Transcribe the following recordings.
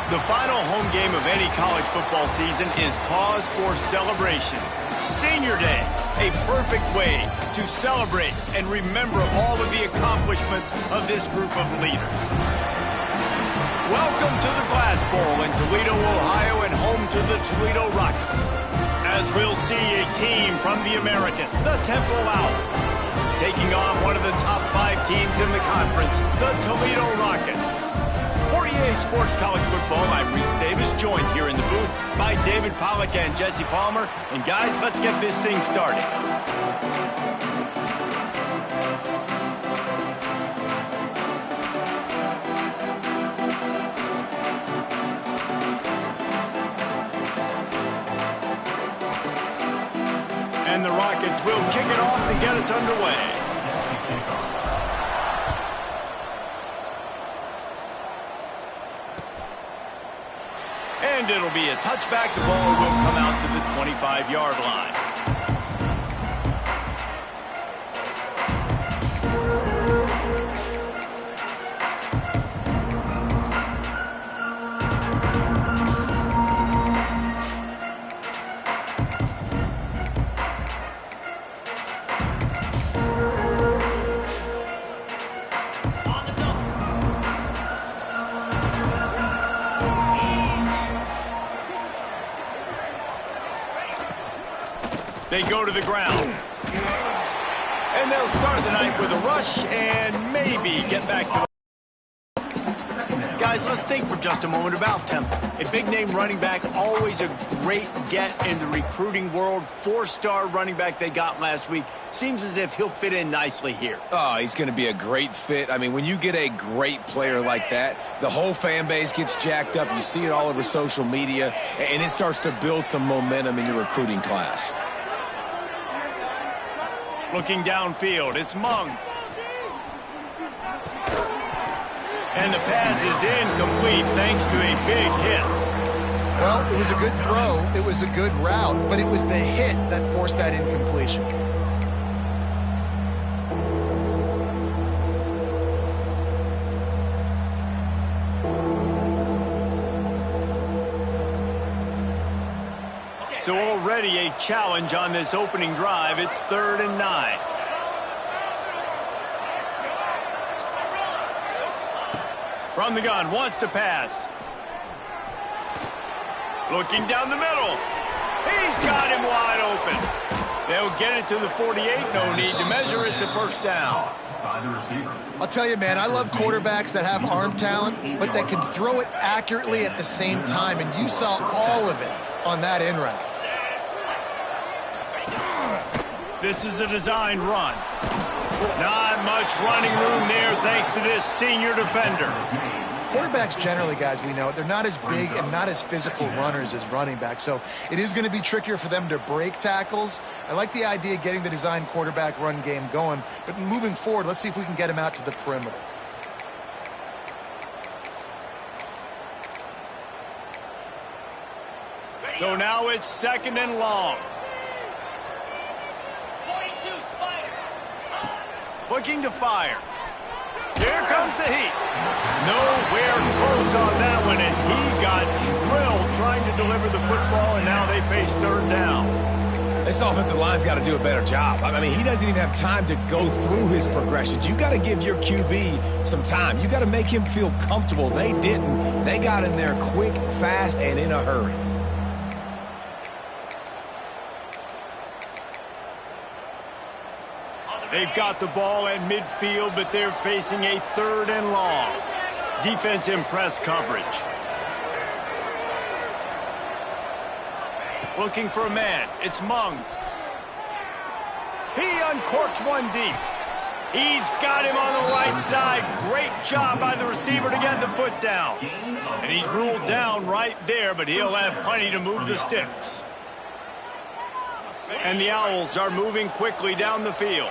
The final home game of any college football season is cause for celebration. Senior Day, a perfect way to celebrate and remember all of the accomplishments of this group of leaders. Welcome to the Glass Bowl in Toledo, Ohio, and home to the Toledo Rockets. As we'll see a team from the American, the Temple Owls, taking on one of the top 5 teams in the conference, the Toledo Rockets. For EA Sports College Football, I'm Reese Davis, joined here in the booth by David Pollack and Jesse Palmer. And guys, let's get this thing started. And the Rockets will kick it off to get us underway. And it'll be a touchback. The ball will come out to the 25-yard line. They go to the ground. And they'll start the night with a rush and maybe get back to the... Guys, let's think for just a moment about Temple. A big-name running back, always a great get in the recruiting world. 4-star running back they got last week. Seems as if he'll fit in nicely here. Oh, he's going to be a great fit. I mean, when you get a great player like that, the whole fan base gets jacked up. You see it all over social media, and it starts to build some momentum in your recruiting class. Looking downfield, it's Mung. And the pass is incomplete thanks to a big hit. Well, it was a good throw, it was a good route, but it was the hit that forced that incompletion. So already a challenge on this opening drive. It's 3rd and 9. From the gun, wants to pass. Looking down the middle. He's got him wide open. They'll get it to the 48. No need to measure. It's a first down. I'll tell you, man, I love quarterbacks that have arm talent, but that can throw it accurately at the same time, and you saw all of it on that in route. This is a designed run. Not much running room there thanks to this senior defender. Quarterbacks generally, guys, we know, they're not as big and not as physical runners as running backs, so it is going to be trickier for them to break tackles. I like the idea of getting the designed quarterback run game going, but moving forward, let's see if we can get him out to the perimeter. So now it's 2nd and long. Looking to fire. Here comes the heat. Nowhere close on that one as he got drilled trying to deliver the football, and now they face 3rd down. This offensive line's got to do a better job. I mean, he doesn't even have time to go through his progressions. You got to give your QB some time. You got to make him feel comfortable. They didn't. They got in there quick, fast, and in a hurry. They've got the ball at midfield, but they're facing a 3rd and long. Defense in press coverage. Looking for a man. It's Mung. He uncorks one deep. He's got him on the right side. Great job by the receiver to get the foot down. And he's ruled down right there, but he'll have plenty to move the sticks. And the Owls are moving quickly down the field.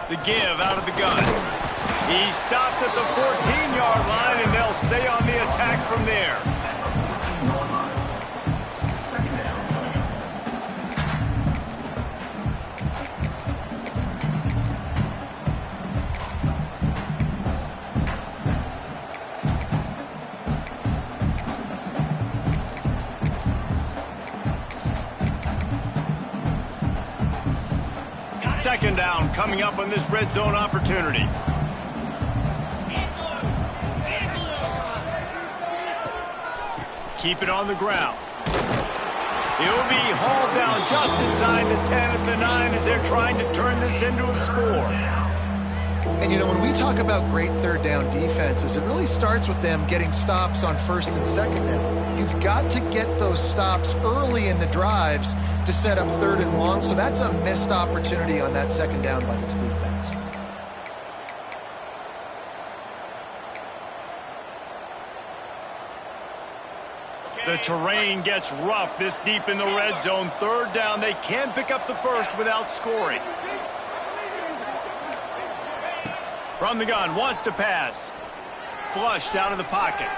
The give out of the gun. He stopped at the 14-yard line, and they'll stay on the attack from there. Second down coming up on this red zone opportunity. Keep it on the ground. He'll be hauled down just inside the 10 at the 9 as they're trying to turn this into a score. And, you know, when we talk about great third down defenses, it really starts with them getting stops on first and second down. You've got to get those stops early in the drives to set up third and long, so that's a missed opportunity on that second down by this defense. The terrain gets rough this deep in the red zone. Third down, they can pick up the first without scoring. From the gun, wants to pass. Flushed out of the pocket.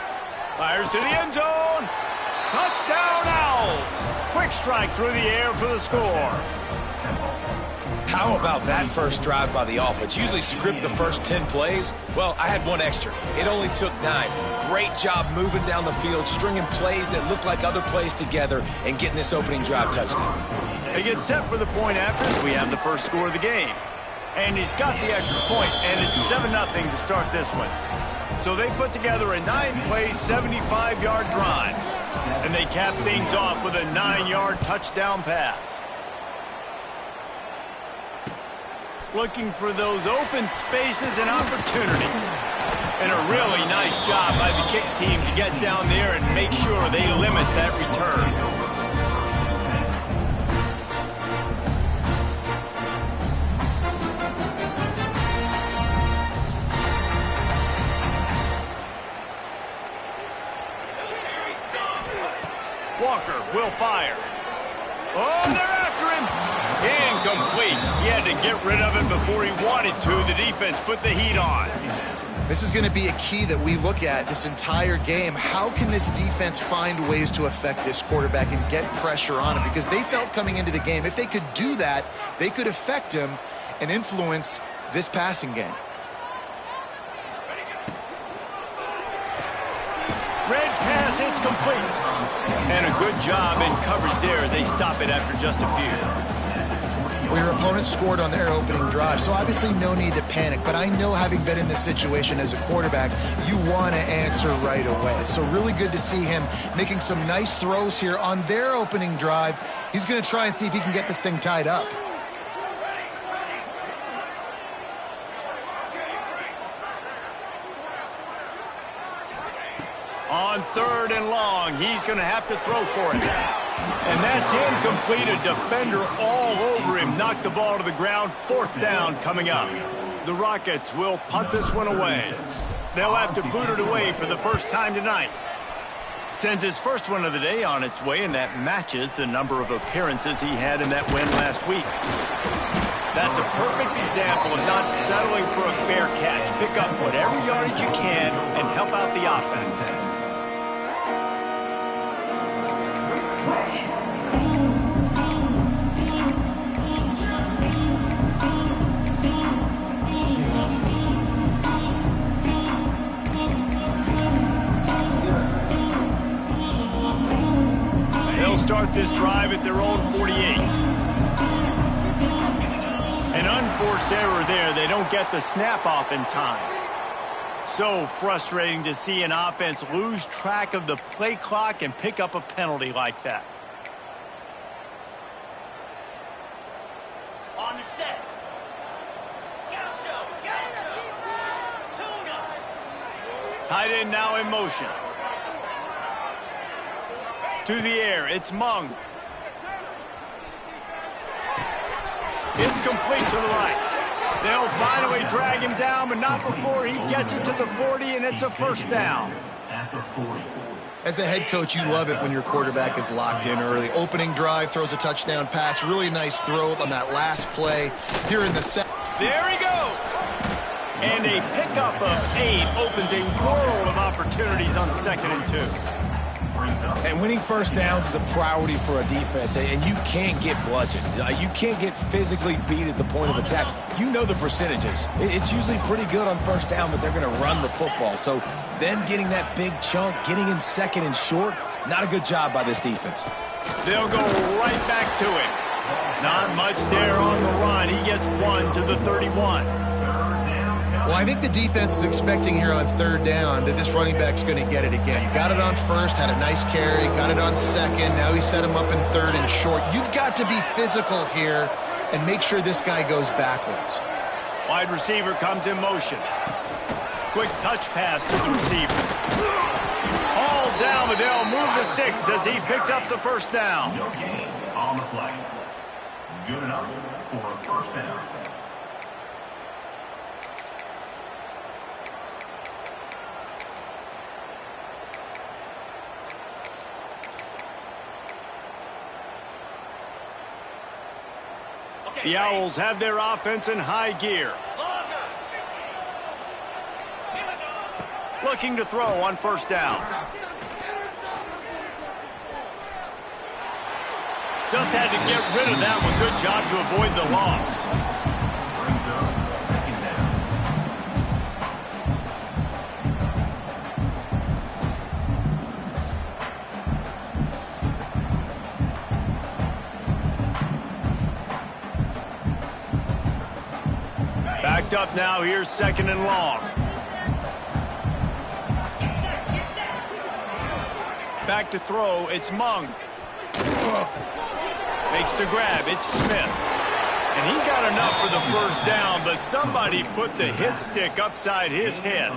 Fires to the end zone. Touchdown, Owls. Quick strike through the air for the score. How about that first drive by the offense? Usually script the first 10 plays. Well, I had one extra. It only took 9. Great job moving down the field, stringing plays that look like other plays together, and getting this opening drive touchdown. They get set for the point after. We have the first score of the game. And he's got the extra point, and it's 7-0 to start this one. So they put together a 9-play, 75-yard drive. And they cap things off with a 9-yard touchdown pass. Looking for those open spaces and opportunity. And a really nice job by the kick team to get down there and make sure they limit that return. Walker will fire. Oh, they're after him. Incomplete. He had to get rid of it before he wanted to. The defense put the heat on. This is going to be a key that we look at this entire game. How can this defense find ways to affect this quarterback and get pressure on him? Because they felt coming into the game, if they could do that, they could affect him and influence this passing game. Red pass, it's complete. And a good job in coverage there as they stop it after just a few. Well, your opponent scored on their opening drive, so obviously no need to panic. But I know, having been in this situation as a quarterback, you want to answer right away. So really good to see him making some nice throws here on their opening drive. He's going to try and see if he can get this thing tied up. On third and long, he's going to have to throw for it. And that's incomplete. A defender all over him. Knocked the ball to the ground. Fourth down coming up. The Rockets will punt this one away. They'll have to boot it away for the first time tonight. Sends his first one of the day on its way, and that matches the number of appearances he had in that win last week. That's a perfect example of not settling for a fair catch. Pick up whatever yardage you can and help out the offense. They'll start this drive at their own 48. An unforced error there. They don't get the snap off in time. So frustrating to see an offense lose track of the play clock and pick up a penalty like that. On the set. Tight end now in motion. To the air, it's Monk. It's complete to the right. They'll finally drag him down, but not before he gets it to the 40, and it's a first down. As a head coach, you love it when your quarterback is locked in early. Opening drive, throws a touchdown pass. Really nice throw on that last play here in the set. There he goes. And a pickup of 8 opens a world of opportunities on 2nd and 2. And winning first downs is a priority for a defense, and you can't get bludgeoned. You can't get physically beat at the point of attack. You know the percentages. It's usually pretty good on first down that they're going to run the football. So then getting that big chunk, getting in 2nd and short, not a good job by this defense. They'll go right back to it. Not much there on the run. He gets gets 1 to the 31. Well, I think the defense is expecting here on third down that this running back's going to get it again. He got it on first, had a nice carry, got it on second. Now he set him up in third and short. You've got to be physical here and make sure this guy goes backwards. Wide receiver comes in motion. Quick touch pass to the receiver. All down, but they'll move the sticks as he picks up the first down. No gain on the play. Good enough for a first down. The Owls have their offense in high gear. Looking to throw on first down. Just had to get rid of that one. Good job to avoid the loss. Brings up second down. Backed up now. Here's second and long. Back to throw. It's Mung. Makes the grab. It's Smith. And he got enough for the first down, but somebody put the hit stick upside his head.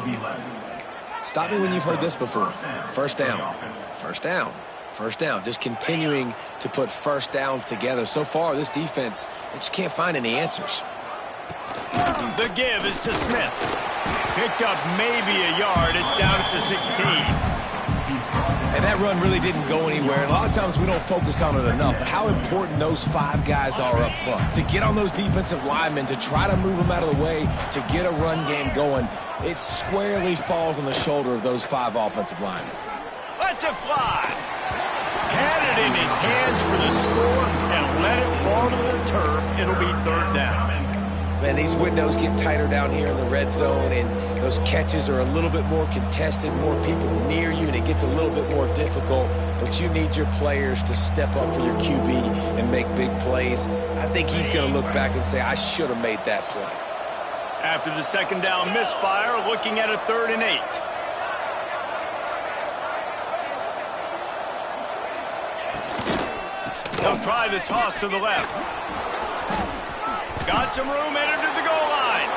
Stop me when you've heard this before. First down. First down. First down. Just continuing to put first downs together. So far, this defense, they just can't find any answers. The give is to Smith. Picked up maybe a yard. It's down at the 16. And that run really didn't go anywhere. And a lot of times we don't focus on it enough. But how important those 5 guys are up front. To get on those defensive linemen, to try to move them out of the way, to get a run game going, it squarely falls on the shoulder of those 5 offensive linemen. Let's it fly. Had it in his hands for the score and let it fall to the turf. It'll be third down. Man, these windows get tighter down here in the red zone, and those catches are a little bit more contested, more people near you, and it gets a little bit more difficult. But you need your players to step up for your QB and make big plays. I think he's going to look back and say, I should have made that play. After the second down misfire, looking at a 3rd and 8. They'll try the toss to the left. Got some room, entered to the goal line.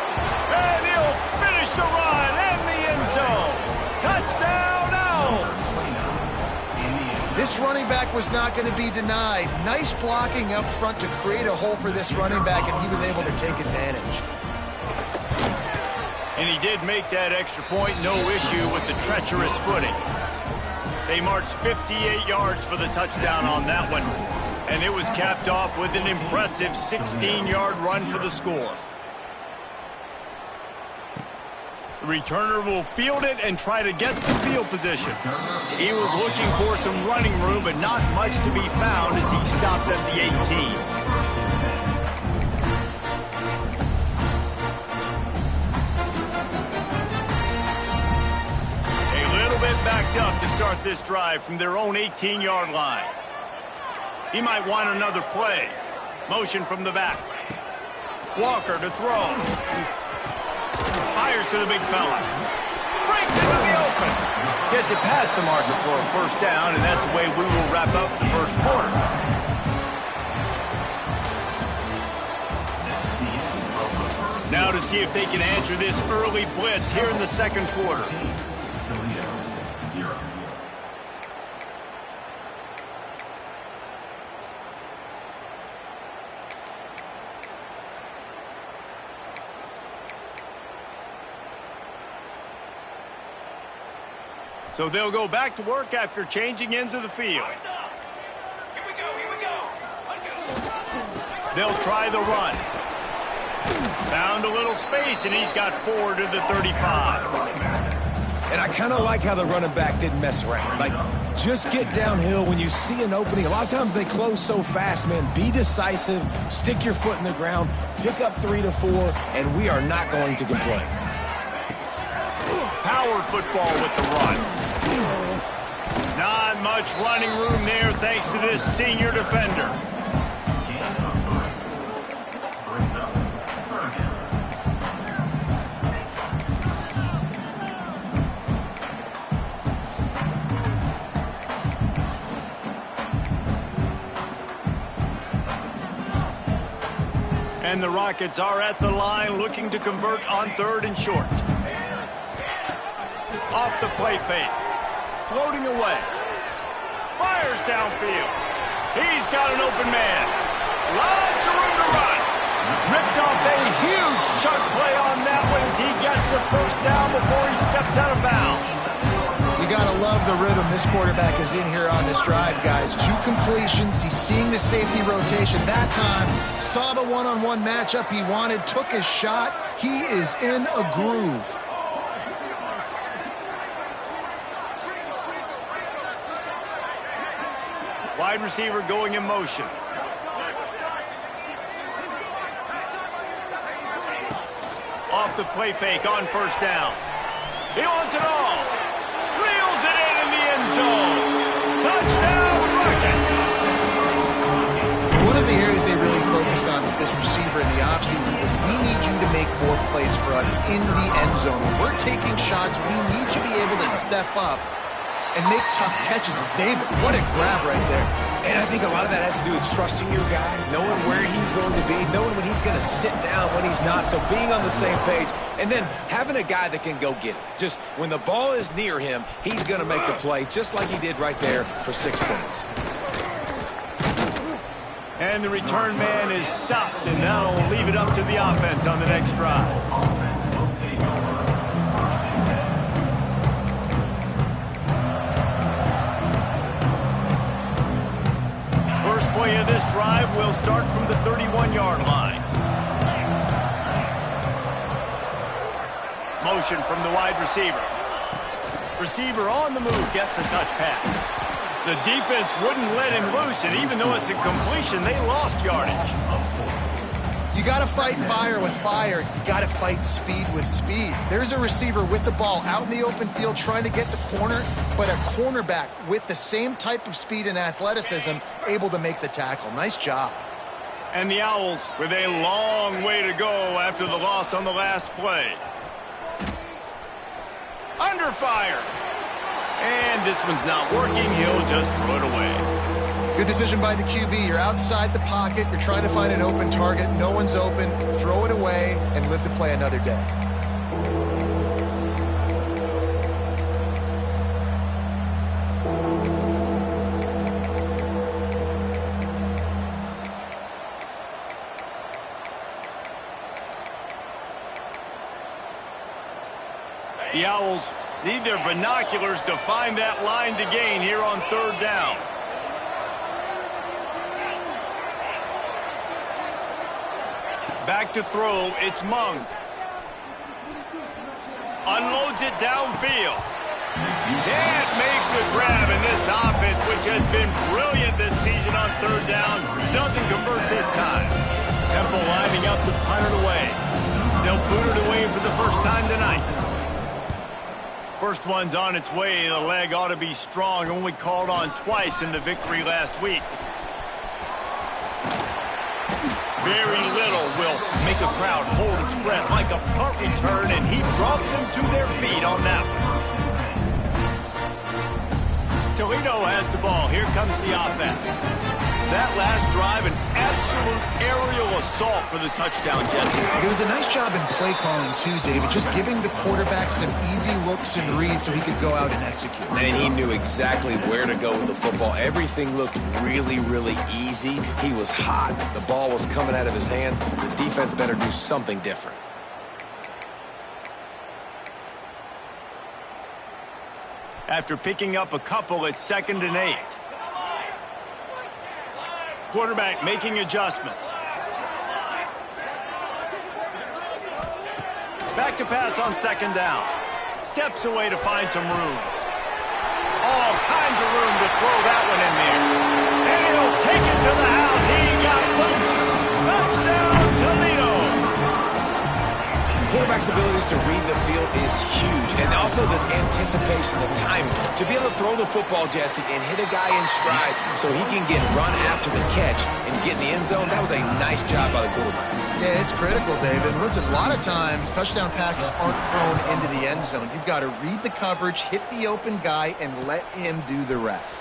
And he'll finish the run in the end zone. Touchdown, Owls. This running back was not going to be denied. Nice blocking up front to create a hole for this running back, and he was able to take advantage. And he did make that extra point, no issue with the treacherous footing. They marched 58 yards for the touchdown on that one. And it was capped off with an impressive 16-yard run for the score. The returner will field it and try to get some field position. He was looking for some running room, but not much to be found as he stopped at the 18. A little bit backed up to start this drive from their own 18-yard line. He might want another play. Motion from the back. Walker to throw. Fires to the big fella. Breaks into the open. Gets it past the marker for a first down, and that's the way we will wrap up the first quarter. Now to see if they can answer this early blitz here in the second quarter. So they'll go back to work after changing into the field. They'll try the run. Found a little space, and he's got 4 to the 35. And I kind of like how the running back didn't mess around. Like, just get downhill when you see an opening. A lot of times they close so fast, man. Be decisive, stick your foot in the ground, pick up 3 to 4, and we are not going to complain. Power football with the run. Not much running room there thanks to this senior defender. Brings up And the Rockets are at the line looking to convert on 3rd and short. Off the play fake. Floating away. Fires downfield. He's got an open man. Lots of room to run. Ripped off a huge chunk play on that one as he gets the first down before he steps out of bounds. You got to love the rhythm this quarterback is in here on this drive, guys. 2 completions. He's seeing the safety rotation. That time, saw the one-on-one matchup he wanted, took his shot. He is in a groove. Wide receiver going in motion. Off the play fake on 1st down. He wants it all. Reels it in the end zone. Touchdown, Rockets. One of the areas they really focused on with this receiver in the offseason was we need you to make more plays for us in the end zone. When we're taking shots, we need you to be able to step up and make tough catches. And David, what a grab right there. And I think a lot of that has to do with trusting your guy, knowing where he's going to be, knowing when he's going to sit down, when he's not. So being on the same page, and then having a guy that can go get it. Just when the ball is near him, he's going to make the play, just like he did right there for 6 points. And the return man is stopped, and now we'll leave it up to the offense on the next drive. First play of this drive will start from the 31-yard line. Motion from the wide receiver. Receiver on the move gets the touch pass. The defense wouldn't let him loose, and even though it's a completion, they lost yardage. You got to fight fire with fire. You got to fight speed with speed. There's a receiver with the ball out in the open field trying to get the corner, but a cornerback with the same type of speed and athleticism able to make the tackle. Nice job. And the Owls with a long way to go after the loss on the last play. Under fire. And this one's not working. He'll just throw it away. Good decision by the QB. You're outside the pocket. You're trying to find an open target. No one's open. Throw it away and live to play another day. The Owls need their binoculars to find that line to gain here on 3rd down. Back to throw, it's Mung. Unloads it downfield. Can't make the grab, and this offense, which has been brilliant this season on 3rd down, doesn't convert this time. Temple lining up to punt it away. They'll boot it away for the first time tonight. First one's on its way. The leg ought to be strong. Only called on twice in the victory last week. Very little will make a crowd hold its breath like a punt return, and he brought them to their feet on that one. Toledo has the ball. Here comes the offense. That last drive, an absolute aerial assault for the touchdown, Jesse. It was a nice job in play calling, too, David. Just giving the quarterback some easy looks and reads so he could go out and execute. And he knew exactly where to go with the football. Everything looked really, really easy. He was hot. The ball was coming out of his hands. The defense better do something different. After picking up a couple, it's 2nd and 8. Quarterback making adjustments. Back to pass on 2nd down. Steps away to find some room. All kinds of room to throw that one in there. And he'll take it to the house. He got loose. Touchdown, Toledo. Quarterback's abilities to read the field is huge. And also the anticipation, the timing. To be able to throw the football, Jesse, and hit a guy in stride so he can get run after the catch and get in the end zone, that was a nice job by the quarterback. Yeah, it's critical, David. Listen, a lot of times, touchdown passes aren't thrown into the end zone. You've got to read the coverage, hit the open guy, and let him do the rest.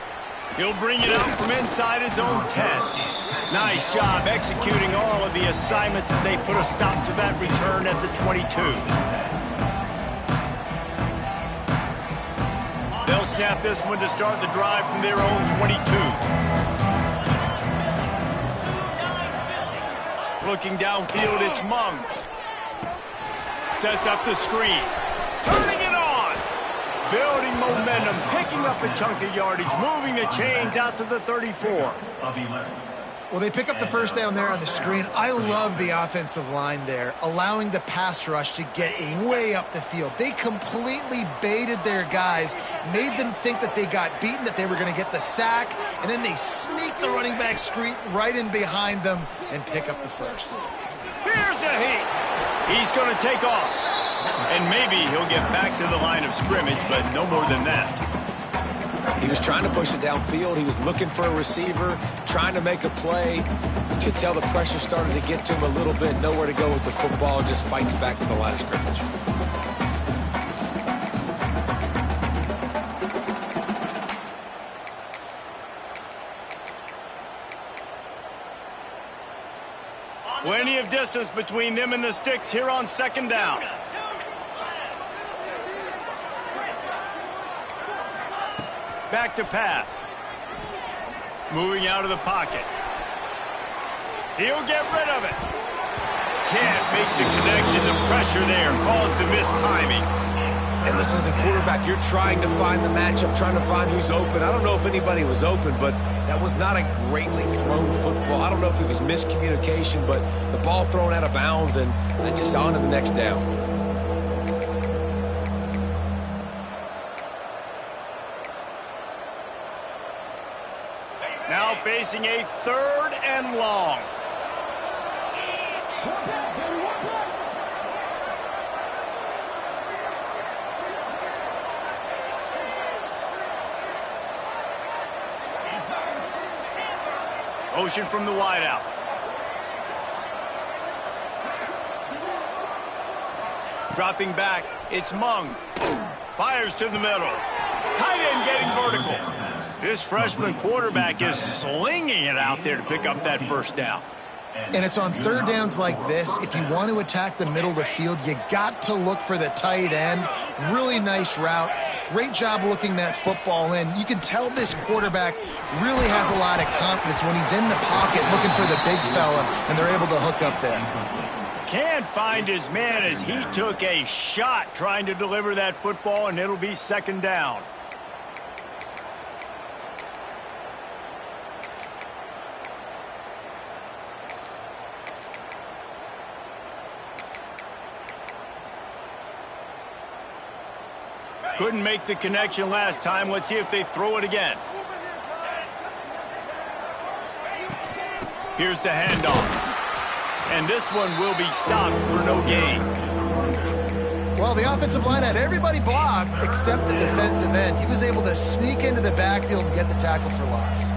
He'll bring it out from inside his own 10. Nice job executing all of the assignments as they put a stop to that return at the 22. They'll snap this one to start the drive from their own 22. Looking downfield, it's Mung. Sets up the screen. Turning it on. Building momentum, picking up a chunk of yardage, moving the chains out to the 34. Well, they pick up the first down there on the screen. I love the offensive line there, allowing the pass rush to get way up the field. They completely baited their guys, made them think that they got beaten, that they were going to get the sack, and then they sneak the running back screen right in behind them and pick up the first. Here's a heat. He's going to take off. And maybe he'll get back to the line of scrimmage, but no more than that. He was trying to push it downfield. He was looking for a receiver, trying to make a play. You could tell the pressure started to get to him a little bit. Nowhere to go with the football. Just fights back to the line of scrimmage. Plenty of distance between them and the sticks here on second down. Back to pass. Moving out of the pocket. He'll get rid of it. Can't make the connection. The pressure there caused the mistiming. And listen, as a quarterback, you're trying to find the matchup, trying to find who's open. I don't know if anybody was open, but that was not a greatly thrown football. I don't know if it was miscommunication, but the ball thrown out of bounds and just on to the next down. Now facing a 3rd and long. Motion from the wideout. Dropping back, it's Mung. Fires to the middle. Tight end getting vertical. This freshman quarterback is slinging it out there to pick up that first down. And it's on third downs like this. If you want to attack the middle of the field, you got to look for the tight end. Really nice route. Great job looking that football in. You can tell this quarterback really has a lot of confidence when he's in the pocket looking for the big fella, and they're able to hook up there. Can't find his man as he took a shot trying to deliver that football, and it'll be second down. Couldn't make the connection last time. Let's see if they throw it again. Here's the handoff. And this one will be stopped for no gain. Well, the offensive line had everybody blocked except the defensive end. He was able to sneak into the backfield and get the tackle for loss.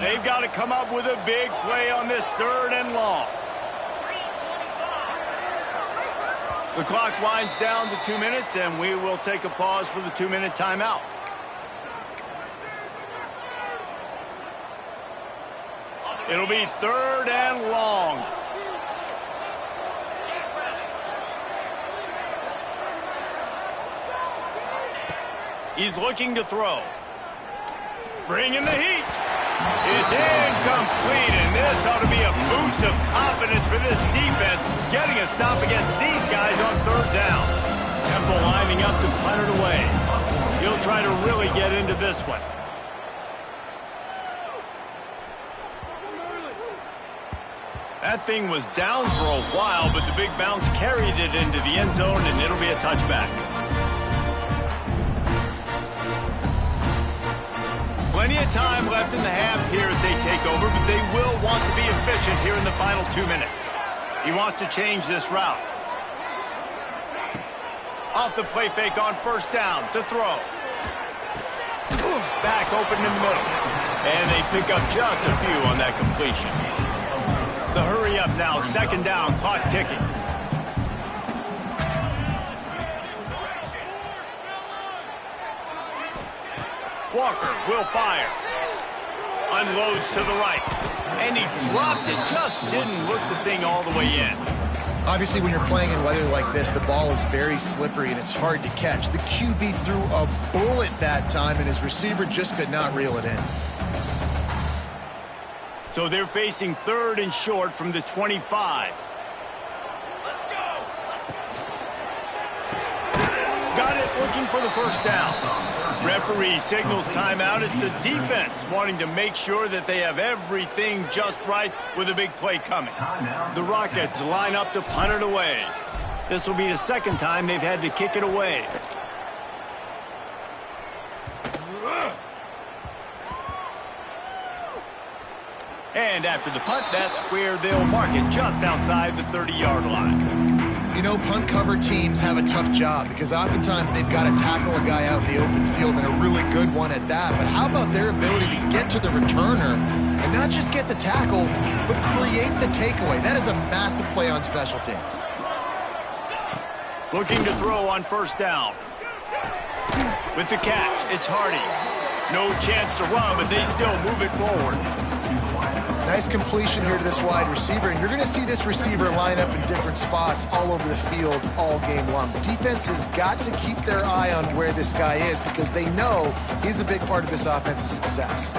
They've got to come up with a big play on this 3rd and long. The clock winds down to 2 minutes, and we will take a pause for the 2-minute timeout. It'll be 3rd and long. He's looking to throw. Bringing the heat. It's incomplete, and this ought to be a boost of confidence for this defense, getting a stop against these guys on 3rd down. Temple lining up to punt it away. He'll try to really get into this one. That thing was down for a while, but the big bounce carried it into the end zone, and it'll be a touchback. Plenty of time left in the half here as they take over, but they will want to be efficient here in the final 2 minutes. He wants to change this route. Off the play fake on 1st down to throw. Back open in the middle. And they pick up just a few on that completion. The hurry up now, second down, clock ticking. Walker will fire. Unloads to the right. And he dropped it, just didn't look the thing all the way in. Obviously, when you're playing in weather like this, the ball is very slippery and it's hard to catch. The QB threw a bullet that time, and his receiver just could not reel it in. So they're facing third and short from the 25. Got it, looking for the first down. Referee signals timeout as the defense wanting to make sure that they have everything just right with a big play coming. The Rockets line up to punt it away. This will be the second time they've had to kick it away. And after the punt, that's where they'll mark it just outside the 30-yard line. You know, punt cover teams have a tough job because oftentimes they've got to tackle a guy out in the open field, and a really good one at that. But how about their ability to get to the returner and not just get the tackle, but create the takeaway? That is a massive play on special teams. Looking to throw on first down. With the catch, it's Hardy. No chance to run, but they still move it forward. Nice completion here to this wide receiver, and you're going to see this receiver line up in different spots all over the field all game long. The defense has got to keep their eye on where this guy is because they know he's a big part of this offense's success.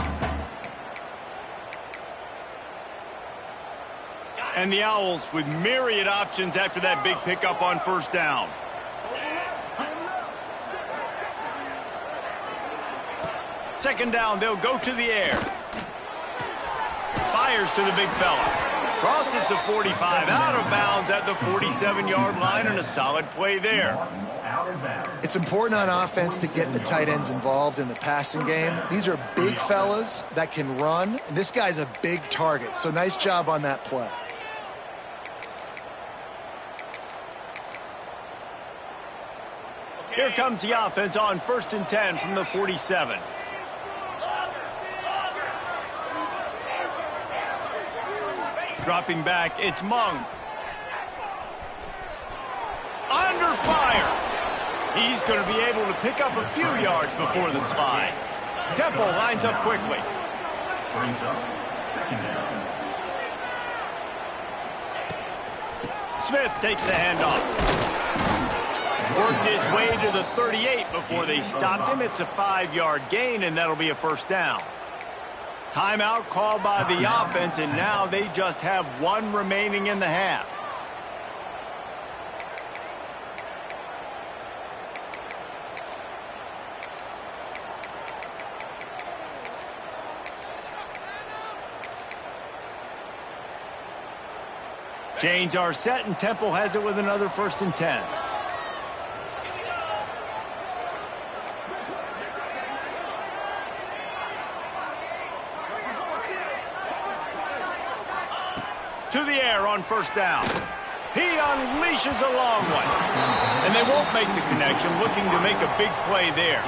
And the Owls with myriad options after that big pickup on first down. Second down, they'll go to the air. Fires to the big fella. Crosses the 45, out of bounds at the 47-yard line, and a solid play there. It's important on offense to get the tight ends involved in the passing game. These are big fellas that can run, and this guy's a big target, so nice job on that play. Here comes the offense on 1st and 10 from the 47. Dropping back, it's Mung. Under fire. He's going to be able to pick up a few yards before the slide. Temple lines up quickly. Smith takes the handoff. Worked his way to the 38 before they stopped him. It's a 5-yard gain, and that'll be a first down. Timeout called by the offense, and now they just have one remaining in the half. Chains are set, and Temple has it with another 1st and 10. To the air on first down. He unleashes a long one. And they won't make the connection, looking to make a big play there.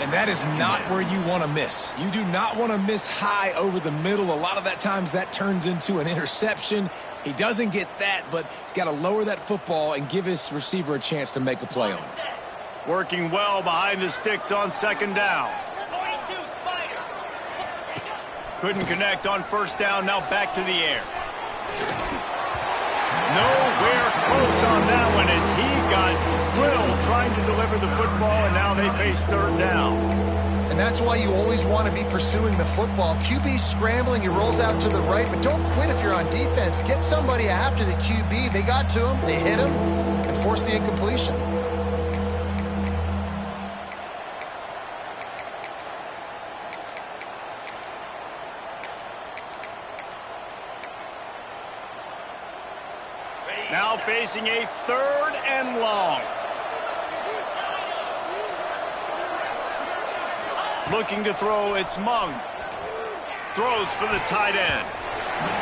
And that is not where you want to miss. You do not want to miss high over the middle. A lot of that times that turns into an interception. He doesn't get that, but he's got to lower that football and give his receiver a chance to make a play on it. Working well behind the sticks on second down. Couldn't connect on first down, now back to the air. Nowhere close on that one as he got drilled trying to deliver the football, and now they face third down. And that's why you always want to be pursuing the football. QB scrambling, he rolls out to the right, but don't quit if you're on defense. Get somebody after the QB. They got to him, they hit him, and forced the incompletion. Now facing a third and long. Looking to throw, it's Mung. Throws for the tight end.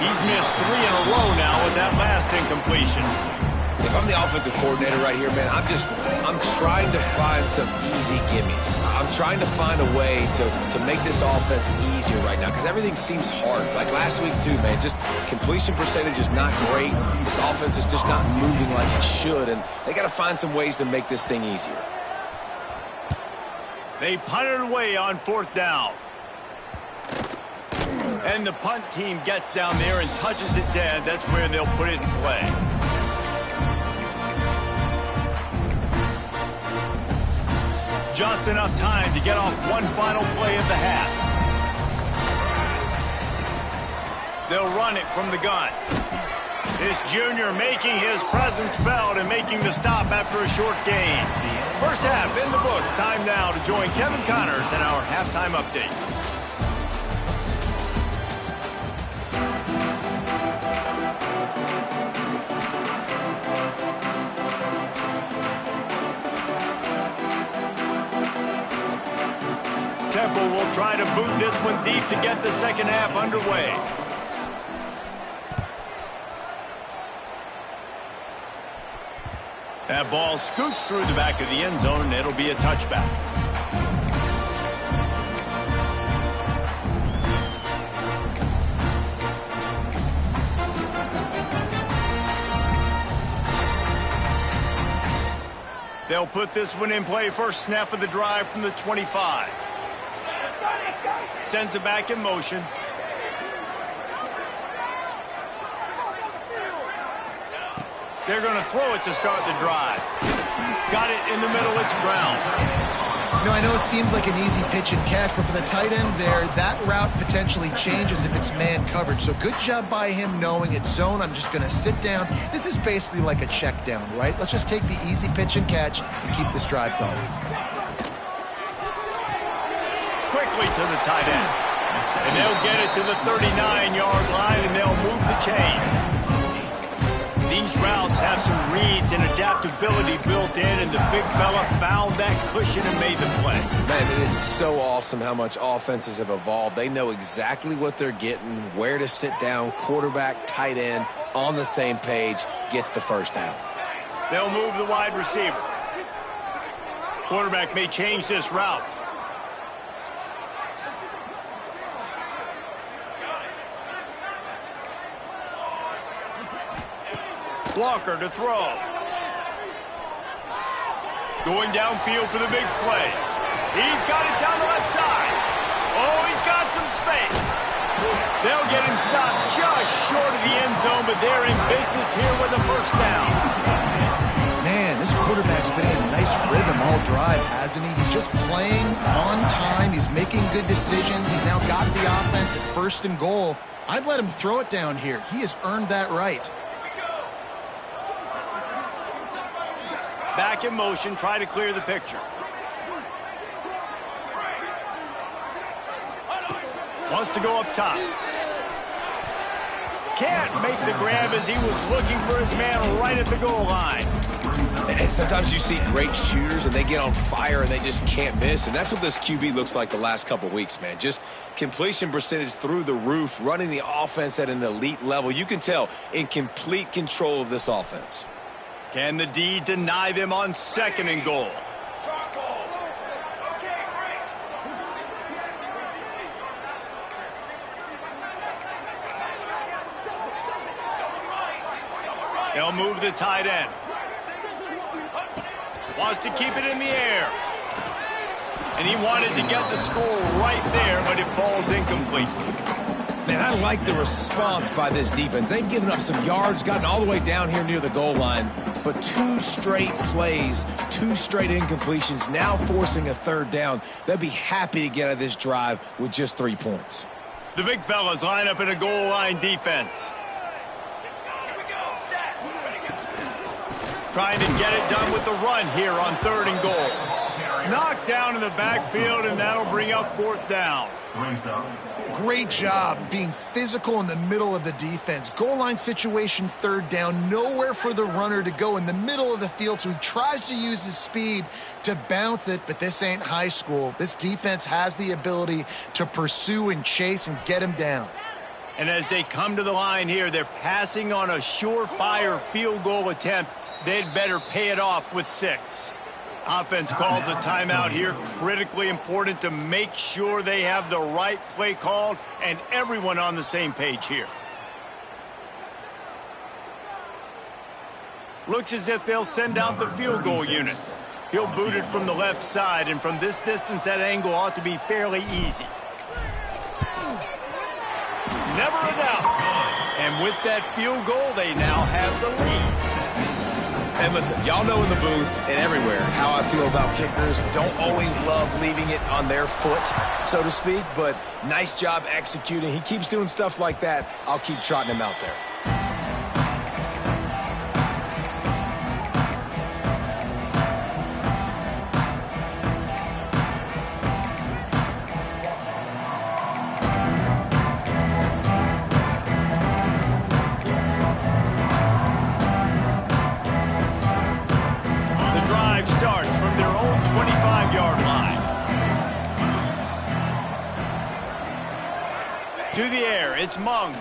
He's missed 3 in a row now with that last incompletion. If I'm the offensive coordinator right here, man, I'm trying to find some easy gimmies. I'm trying to find a way to make this offense easier right now because everything seems hard. Like last week too, man, just completion percentage is not great. This offense is just not moving like it should, and they got to find some ways to make this thing easier. They punted away on 4th down. And the punt team gets down there and touches it dead. That's where they'll put it in play. Just enough time to get off one final play of the half. They'll run it from the gun. This junior making his presence felt and making the stop after a short gain. First half in the books. Time now to join Kevin Connors in our halftime update. Temple will try to boot this one deep to get the second half underway. That ball scoots through the back of the end zone, and it'll be a touchback. They'll put this one in play. First snap of the drive from the 25. Sends it back in motion. They're going to throw it to start the drive. Got it in the middle. It's Brown. You know, I know it seems like an easy pitch and catch, but for the tight end there, that route potentially changes if it's man coverage. So good job by him knowing it's zone. I'm just going to sit down. This is basically like a check down, right? Let's just take the easy pitch and catch and keep this drive going. Quickly to the tight end. And they'll get it to the 39-yard line, and they'll move the chains. These routes have some reads and adaptability built in, and the big fella found that cushion and made the play. Man, it's so awesome how much offenses have evolved. They know exactly what they're getting, where to sit down, quarterback, tight end, on the same page, gets the first down. They'll move the wide receiver. Quarterback may change this route. Walker to throw. Going downfield for the big play. He's got it down the left side. Oh, he's got some space. They'll get him stopped just short of the end zone, but they're in business here with a first down. Man, this quarterback's been in a nice rhythm all drive, hasn't he? He's just playing on time. He's making good decisions. He's now got the offense at 1st and goal. I'd let him throw it down here. He has earned that right. Back in motion, try to clear the picture. Wants to go up top. Can't make the grab as he was looking for his man right at the goal line. And sometimes you see great shooters and they get on fire and they just can't miss. And that's what this QB looks like the last couple weeks, man. Just completion percentage through the roof, running the offense at an elite level. You can tell in complete control of this offense. Can the D deny them on 2nd and goal? They'll move the tight end. Wants to keep it in the air. And he wanted to get the score right there, but it falls incomplete. Man, I like the response by this defense. They've given up some yards, gotten all the way down here near the goal line, but 2 straight plays, 2 straight incompletions, now forcing a 3rd down. They'll be happy to get out of this drive with just 3 points. The big fellas line up in a goal line defense. Trying to get it done with the run here on 3rd and goal. Knocked down in the backfield, and that'll bring up 4th down. Great job being physical in the middle of the defense. Goal line situation, 3rd down, nowhere for the runner to go in the middle of the field, so he tries to use his speed to bounce it, but this ain't high school. This defense has the ability to pursue and chase and get him down. And as they come to the line here, they're passing on a surefire field goal attempt. They'd better pay it off with 6. Offense calls a timeout here. Critically important to make sure they have the right play called and everyone on the same page here. Looks as if they'll send out the field goal unit. He'll boot it from the left side, and from this distance, that angle ought to be fairly easy. Never a doubt. And with that field goal, they now have the lead. And listen, y'all know in the booth and everywhere how I feel about kickers. Don't always love leaving it on their foot, so to speak, but nice job executing. He keeps doing stuff like that. I'll keep trotting him out there. Starts from their own 25-yard line. To the air, it's Mung.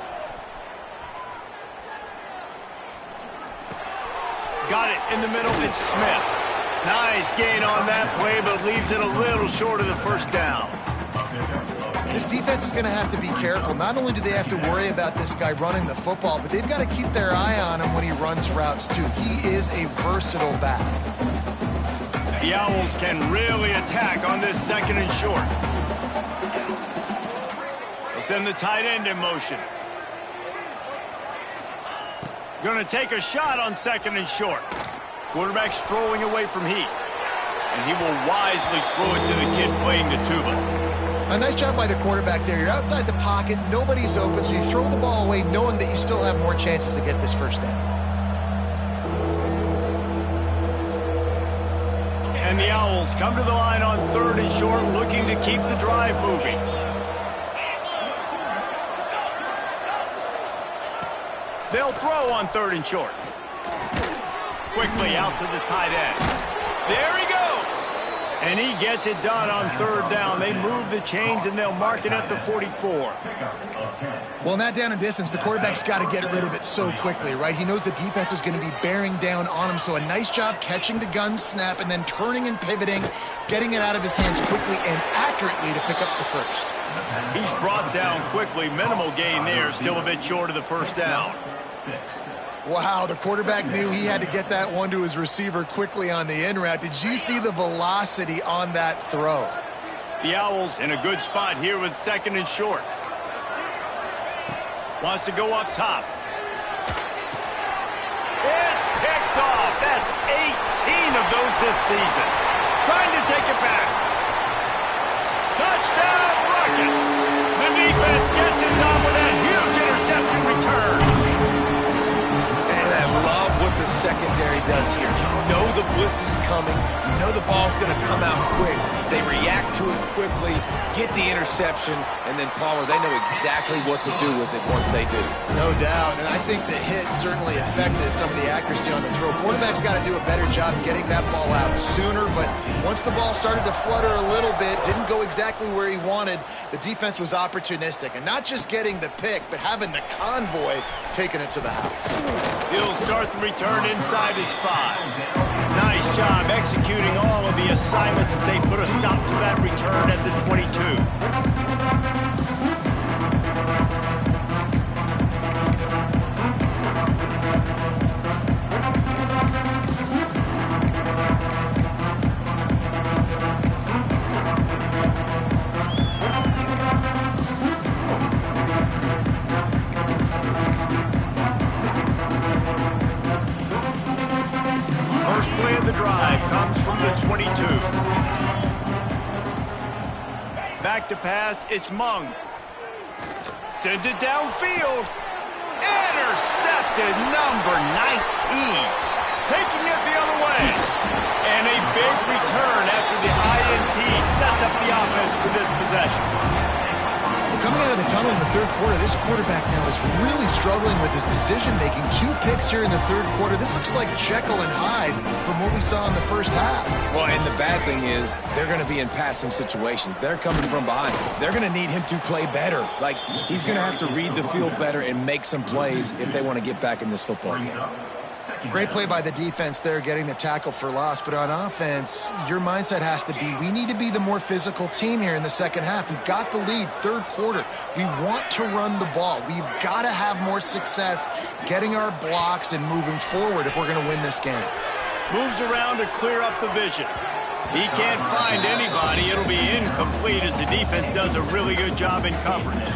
Got it in the middle, it's Smith. Nice gain on that play, but leaves it a little short of the first down. This defense is going to have to be careful. Not only do they have to worry about this guy running the football, but they've got to keep their eye on him when he runs routes, too. He is a versatile back. The Owls can really attack on this 2nd and short. They'll send the tight end in motion. Going to take a shot on 2nd and short. Quarterback strolling away from heat. And he will wisely throw it to the kid playing the tuba. A nice job by the quarterback there. You're outside the pocket, nobody's open, so you throw the ball away knowing that you still have more chances to get this first down. And the Owls come to the line on 3rd and short, looking to keep the drive moving. They'll throw on 3rd and short. Quickly out to the tight end. There he goes! And he gets it done on 3rd down. They move the chains, and they'll mark it at the 44. Well, in that down and distance, the quarterback's got to get rid of it so quickly, right? He knows the defense is going to be bearing down on him, so a nice job catching the gun snap and then turning and pivoting, getting it out of his hands quickly and accurately to pick up the first. He's brought down quickly. Minimal gain there, still a bit short of the first down. Wow, the quarterback knew he had to get that one to his receiver quickly on the in route. Did you see the velocity on that throw? The Owls in a good spot here with 2nd and short. Wants to go up top. It's picked off. That's 18 of those this season. Trying to take it back. Touchdown, Rockets. The defense gets it done with a huge interception return. Love what the secondary does here. You know the blitz is coming. You know the ball's going to come out quick. They react to it quickly, get the interception, and then, Palmer, they know exactly what to do with it once they do. No doubt, and I think the hit certainly affected some of the accuracy on the throw. Quarterback's got to do a better job getting that ball out sooner, but once the ball started to flutter a little bit, didn't go exactly where he wanted, the defense was opportunistic. And not just getting the pick, but having the convoy taking it to the house. He'll start the return inside his 5. Nice job executing all of the assignments as they put a stop to that return at the 22. First play of the drive comes from the 22. Back to pass, it's Mung. Sends it downfield. Intercepted, number 19. Taking it the other way. And a big return after the INT sets up the offense for this possession. coming out of the tunnel in the third quarter, this quarterback now is really struggling with his decision-making. 2 picks here in the third quarter. This looks like Jekyll and Hyde from what we saw in the first half. Well, and the bad thing is they're going to be in passing situations. They're coming from behind. They're going to need him to play better. Like, he's going to have to read the field better and make some plays if they want to get back in this football game. Great play by the defense there, getting the tackle for loss. But on offense, your mindset has to be, we need to be the more physical team here in the second half. We've got the lead, third quarter. We want to run the ball. We've got to have more success getting our blocks and moving forward if we're going to win this game. Moves around to clear up the vision. He can't find anybody. It'll be incomplete as the defense does a really good job in coverage.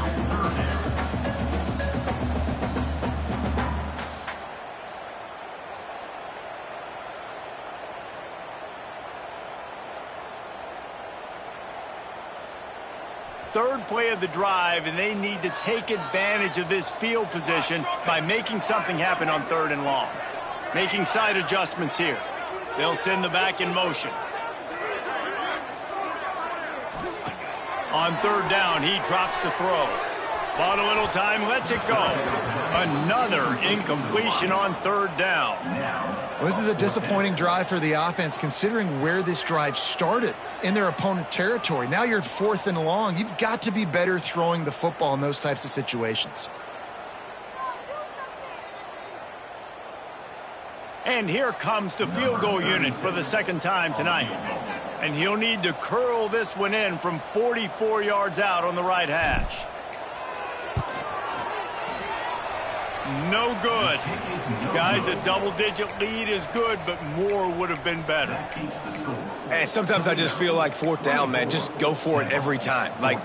Third play of the drive, and they need to take advantage of this field position by making something happen on 3rd and long. Making side adjustments here. They'll send the back in motion. On 3rd down, he drops to throw. Bought a little time, lets it go. Another incompletion on 3rd down. Well, this is a disappointing drive for the offense considering where this drive started in their opponent territory. Now you're at 4th and long. You've got to be better throwing the football in those types of situations. And here comes the field goal unit for the second time tonight. And he'll need to curl this one in from 44 yards out on the right hash. No good. Guys, a double-digit lead is good, but more would have been better. And sometimes I just feel like 4th down, man, just go for it every time. Like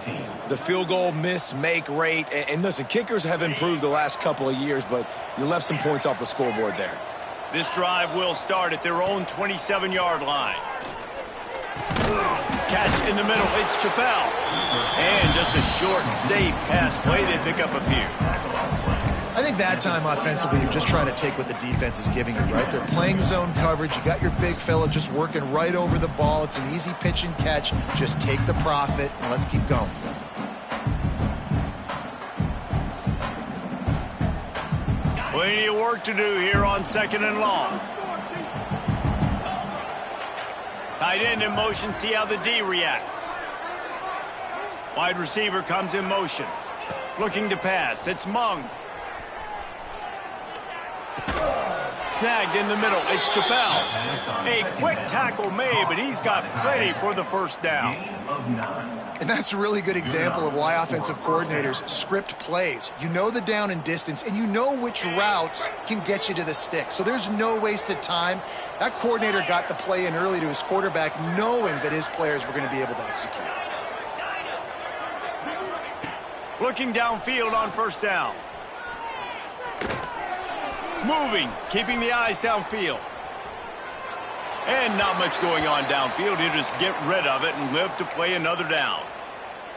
the field goal miss-make rate. And listen, kickers have improved the last couple of years, but you left some points off the scoreboard there. This drive will start at their own 27-yard line. Catch in the middle. It's Chappelle. And just a short, safe pass play. They pick up a few. I think that time offensively, you're just trying to take what the defense is giving you, right? They're playing zone coverage. You got your big fella just working right over the ball. It's an easy pitch and catch. Just take the profit, and let's keep going. Plenty of work to do here on 2nd and long. Tight end in motion, see how the D reacts. Wide receiver comes in motion. Looking to pass, it's Mung. Snagged in the middle, it's Chappelle. A quick tackle made, but he's got plenty for the 1st down. And that's a really good example of why offensive coordinators script plays. You know the down and distance, and you know which routes can get you to the stick. So there's no wasted time. That coordinator got the play in early to his quarterback, knowing that his players were going to be able to execute. Looking downfield on 1st down. Moving, keeping the eyes downfield. And not much going on downfield. He'll just get rid of it and live to play another down.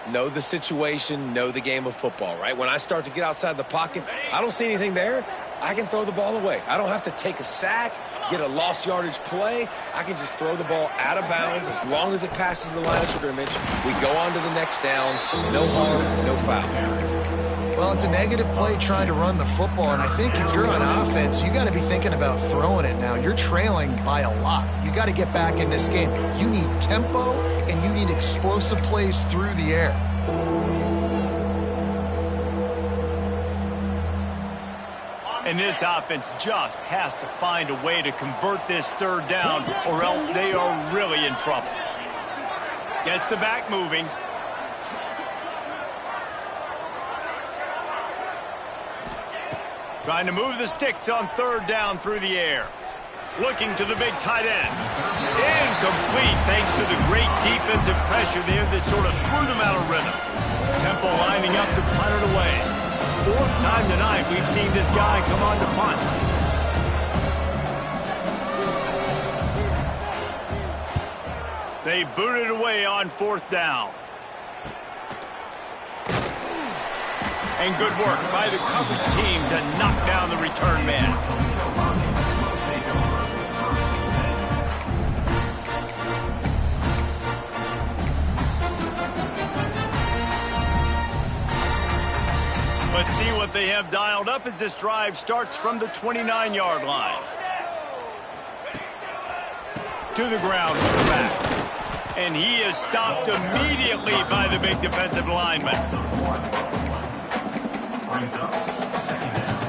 Know the situation, know the game of football, right? When I start to get outside the pocket, I don't see anything there. I can throw the ball away. I don't have to take a sack, get a lost yardage play. I can just throw the ball out of bounds as long as it passes the line of scrimmage. We go on to the next down. No harm, no foul. Well, it's a negative play trying to run the football, and I think if you're on offense, you got to be thinking about throwing it now. You're trailing by a lot. You got to get back in this game. You need tempo, and you need explosive plays through the air. And this offense just has to find a way to convert this 3rd down, or else they are really in trouble. Gets the back moving. Trying to move the sticks on 3rd down through the air. Looking to the big tight end. Incomplete thanks to the great defensive pressure there that sort of threw them out of rhythm. Temple lining up to punt it away. 4th time tonight we've seen this guy come on to punt. They booted away on 4th down. And good work by the coverage team to knock down the return man. Let's see what they have dialed up as this drive starts from the 29-yard line. To the ground with the back. And he is stopped immediately by the big defensive lineman. Brings up second down.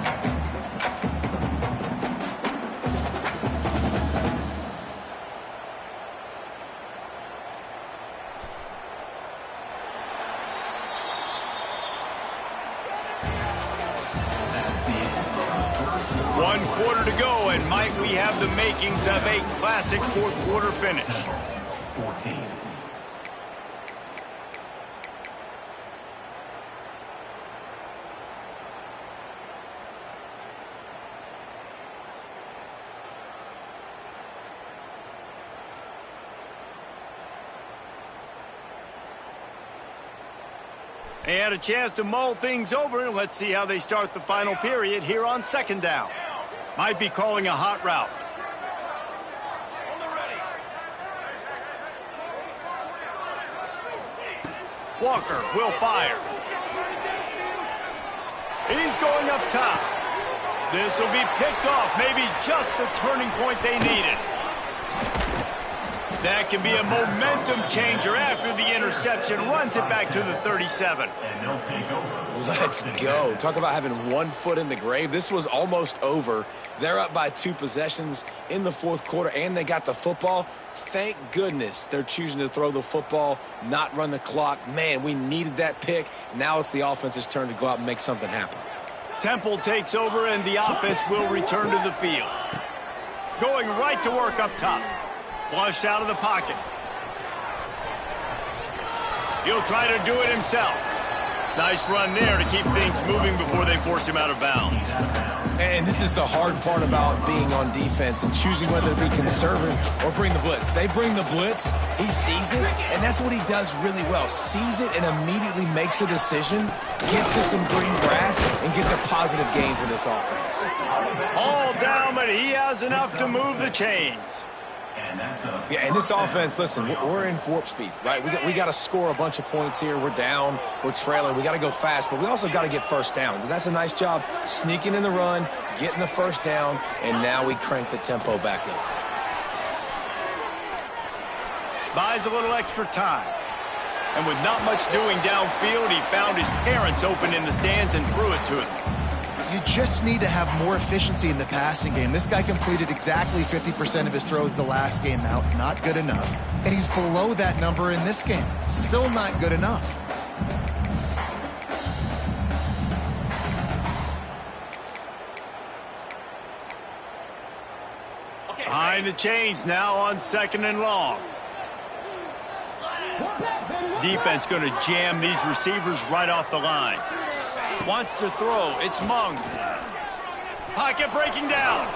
One quarter to go, and might we have the makings of a classic fourth-quarter finish. 14. They had a chance to mull things over, and let's see how they start the final period here on second down. Might be calling a hot route. Walker will fire. He's going up top. This will be picked off, maybe just the turning point they needed. That can be a momentum changer after the interception. Runs it back to the 37. And they'll take over. Let's go. Talk about having one foot in the grave. This was almost over. They're up by 2 possessions in the fourth quarter, and they got the football. Thank goodness they're choosing to throw the football, not run the clock. Man, we needed that pick. Now it's the offense's turn to go out and make something happen. Temple takes over, and the offense will return to the field. Going right to work up top. Flushed out of the pocket. He'll try to do it himself. Nice run there to keep things moving before they force him out of bounds. And this is the hard part about being on defense and choosing whether to be conservative or bring the blitz. They bring the blitz, he sees it, and that's what he does really well. Sees it and immediately makes a decision, gets to some green grass, and gets a positive gain for this offense. All down, but he has enough to move the chains. Yeah, and this offense, listen, we're in warp speed, right? We got to score a bunch of points here. We're down. We're trailing. We got to go fast, but we also got to get first downs. And that's a nice job sneaking in the run, getting the first down, and now we crank the tempo back up. Buys a little extra time. And with not much doing downfield, he found his parents open in the stands and threw it to him. You just need to have more efficiency in the passing game. This guy completed exactly 50% of his throws the last game out. Not good enough. And he's below that number in this game. Still not good enough. Behind the chains now on second and long. Defense going to jam these receivers right off the line. Wants to throw. It's Mung. Pocket breaking down.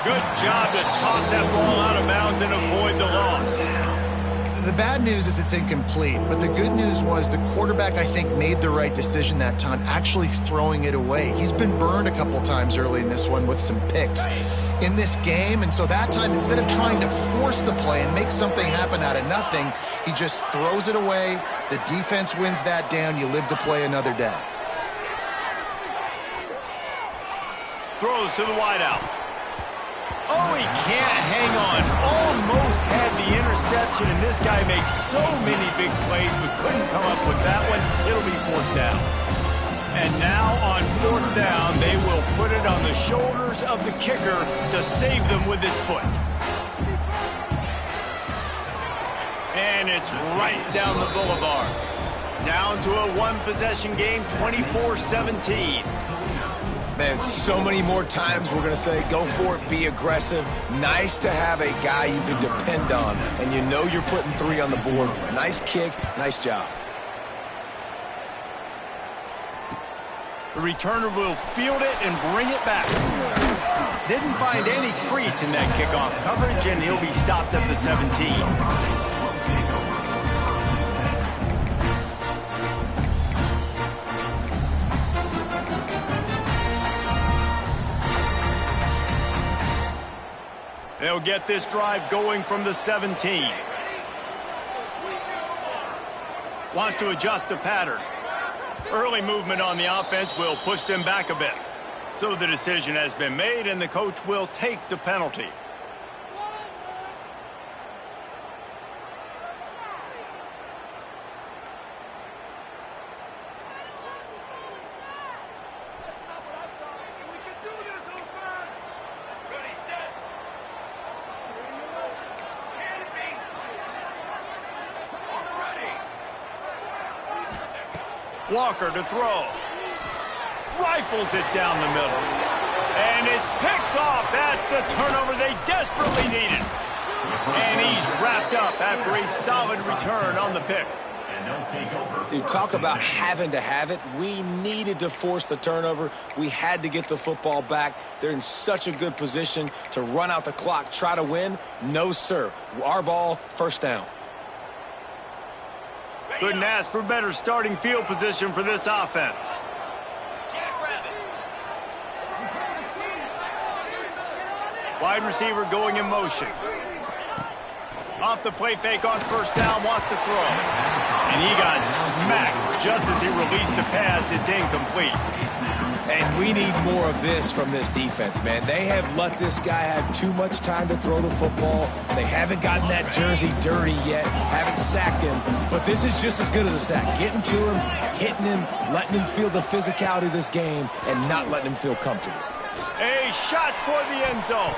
Good job to toss that ball out of bounds and avoid the loss. The bad news is it's incomplete, but the good news was the quarterback, I think, made the right decision that time, actually throwing it away. He's been burned a couple times early in this one with some picks in this game, and so that time, instead of trying to force the play and make something happen out of nothing, he just throws it away. The defense wins that down. You live to play another day. Throws to the wideout. Oh, he can't hang on. Almost had the interception, and this guy makes so many big plays, but couldn't come up with that one. It'll be fourth down. And now on fourth down, they will put it on the shoulders of the kicker to save them with his foot. And it's right down the boulevard. Down to a one-possession game, 24-17. Man, so many more times we're going to say, go for it, be aggressive. Nice to have a guy you can depend on, and you know you're putting 3 on the board. Nice kick, nice job. The returner will field it and bring it back. Didn't find any crease in that kickoff coverage, and he'll be stopped at the 17. They'll get this drive going from the 17. Wants to adjust the pattern. Early movement on the offense will push them back a bit. So the decision has been made, and the coach will take the penalty. Walker to throw. Rifles it down the middle. And it's picked off. That's the turnover they desperately needed. And he's wrapped up after a solid return on the pick. Dude, talk about having to have it. We needed to force the turnover. We had to get the football back. They're in such a good position to run out the clock, try to win. No, sir. Our ball, first down. Couldn't ask for better starting field position for this offense. Wide receiver going in motion. Off the play fake on first down, wants to throw. And he got smacked just as he released the pass. It's incomplete. And we need more of this from this defense, man. They have let this guy have too much time to throw the football. They haven't gotten that jersey dirty yet, haven't sacked him. But this is just as good as a sack. Getting to him, hitting him, letting him feel the physicality of this game, and not letting him feel comfortable. A shot toward the end zone.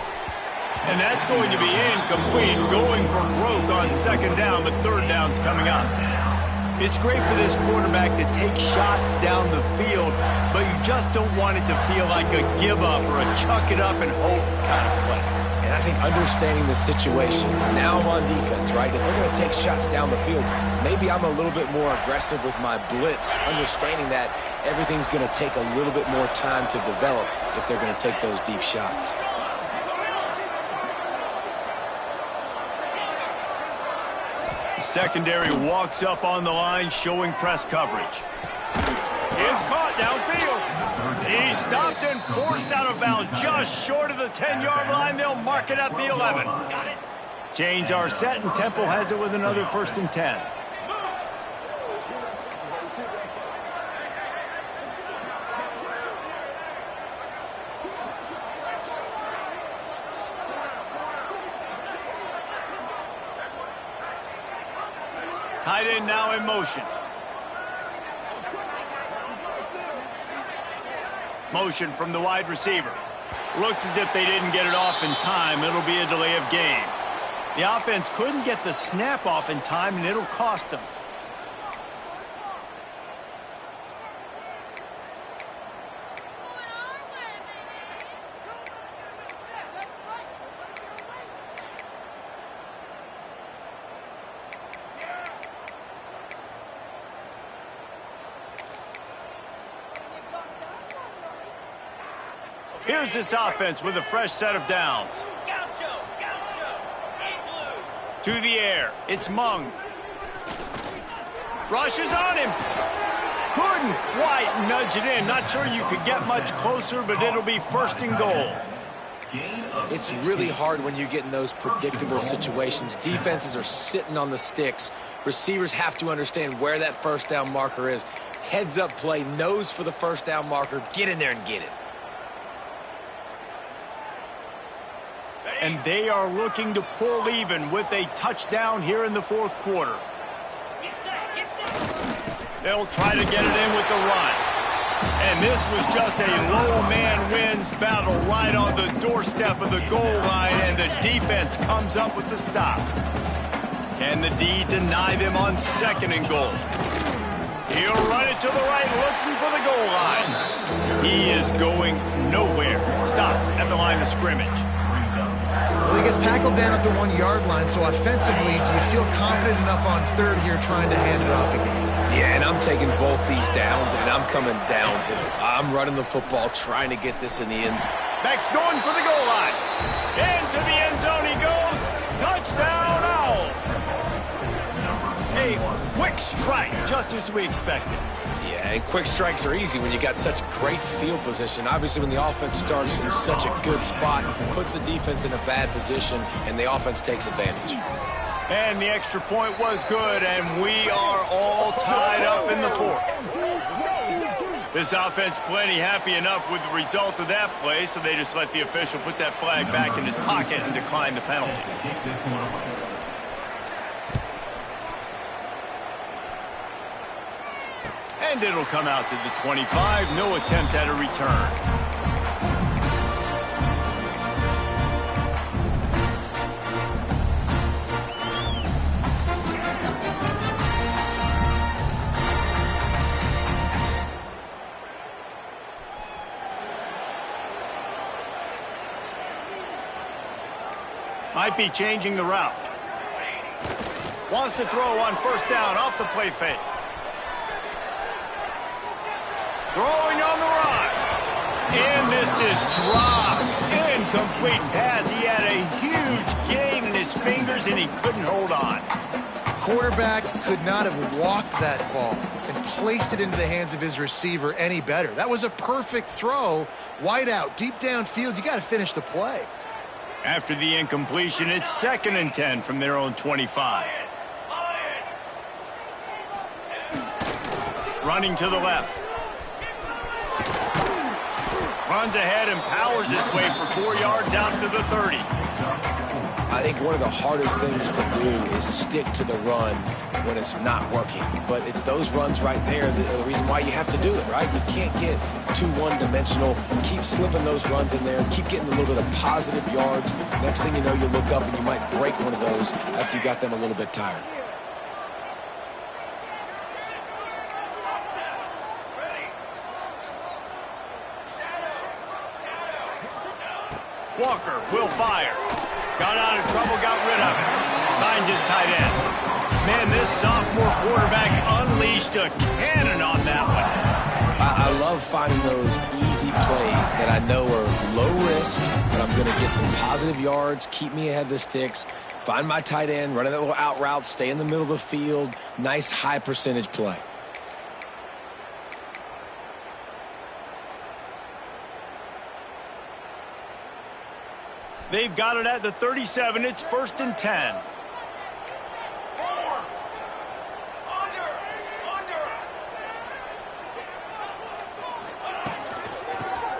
And that's going to be incomplete. Going for broke on second down, but third down's coming up. It's great for this quarterback to take shots down the field, but you just don't want it to feel like a give-up or a chuck it up and hope kind of play. And I think understanding the situation, now I'm on defense, right? If they're going to take shots down the field, maybe I'm a little bit more aggressive with my blitz, understanding that everything's going to take a little bit more time to develop if they're going to take those deep shots. Secondary walks up on the line, showing press coverage. It's caught downfield. He stopped and forced out of bounds just short of the 10-yard line. They'll mark it at the 11. Chains are set, and Temple has it with another 1st and 10. Tight end now in motion. Motion from the wide receiver. Looks as if they didn't get it off in time. It'll be a delay of game. The offense couldn't get the snap off in time, and it'll cost them. Here's this offense with a fresh set of downs. To the air. It's Mung. Rushes on him. Couldn't quite nudge it in. Not sure you could get much closer, but it'll be 1st and goal. It's really hard when you get in those predictable situations. Defenses are sitting on the sticks. Receivers have to understand where that first down marker is. Heads up play, nose for the first down marker. Get in there and get it. And they are looking to pull even with a touchdown here in the 4th quarter. They'll try to get it in with the run. And this was just a low man wins battle right on the doorstep of the goal line, and the defense comes up with the stop. Can the D deny them on 2nd and goal? He'll run it to the right, looking for the goal line. He is going nowhere. Stop at the line of scrimmage. Well, he gets tackled down at the 1-yard line, so offensively, do you feel confident enough on 3rd here trying to hand it off again? Yeah, and I'm taking both these downs, and I'm coming downhill. I'm running the football, trying to get this in the end zone. Beck's going for the goal line. Into the end zone he goes. Touchdown, Owls. A quick strike, just as we expected. Yeah, and quick strikes are easy when you got such great field position. Obviously, when the offense starts in such a good spot, puts the defense in a bad position, and the offense takes advantage. And the extra point was good, and we are all tied up in the 4th. This offense plenty happy enough with the result of that play, so they just let the official put that flag back in his pocket and decline the penalty. And it'll come out to the 25. No attempt at a return. Might be changing the route. Wants to throw on first down off the play fake. Throwing on the run. And this is dropped. Incomplete pass. He had a huge gain in his fingers and he couldn't hold on. Quarterback could not have walked that ball and placed it into the hands of his receiver any better. That was a perfect throw. Wide out, deep downfield. You got to finish the play. After the incompletion, it's 2nd and 10 from their own 25. Running to the left. Runs ahead and powers his way for 4 yards out to the 30. I think one of the hardest things to do is stick to the run when it's not working. But it's those runs right there that are the reason why you have to do it, right? You can't get too one-dimensional. Keep slipping those runs in there. Keep getting a little bit of positive yards. Next thing you know, you look up and you might break one of those after you got them a little bit tired. Walker will fire. Got out of trouble, got rid of it. Finds his tight end. Man, this sophomore quarterback unleashed a cannon on that one. I love finding those easy plays that I know are low risk, but I'm going to get some positive yards, keep me ahead of the sticks, find my tight end, run that little out route, stay in the middle of the field. Nice high percentage play. They've got it at the 37. It's 1st and 10.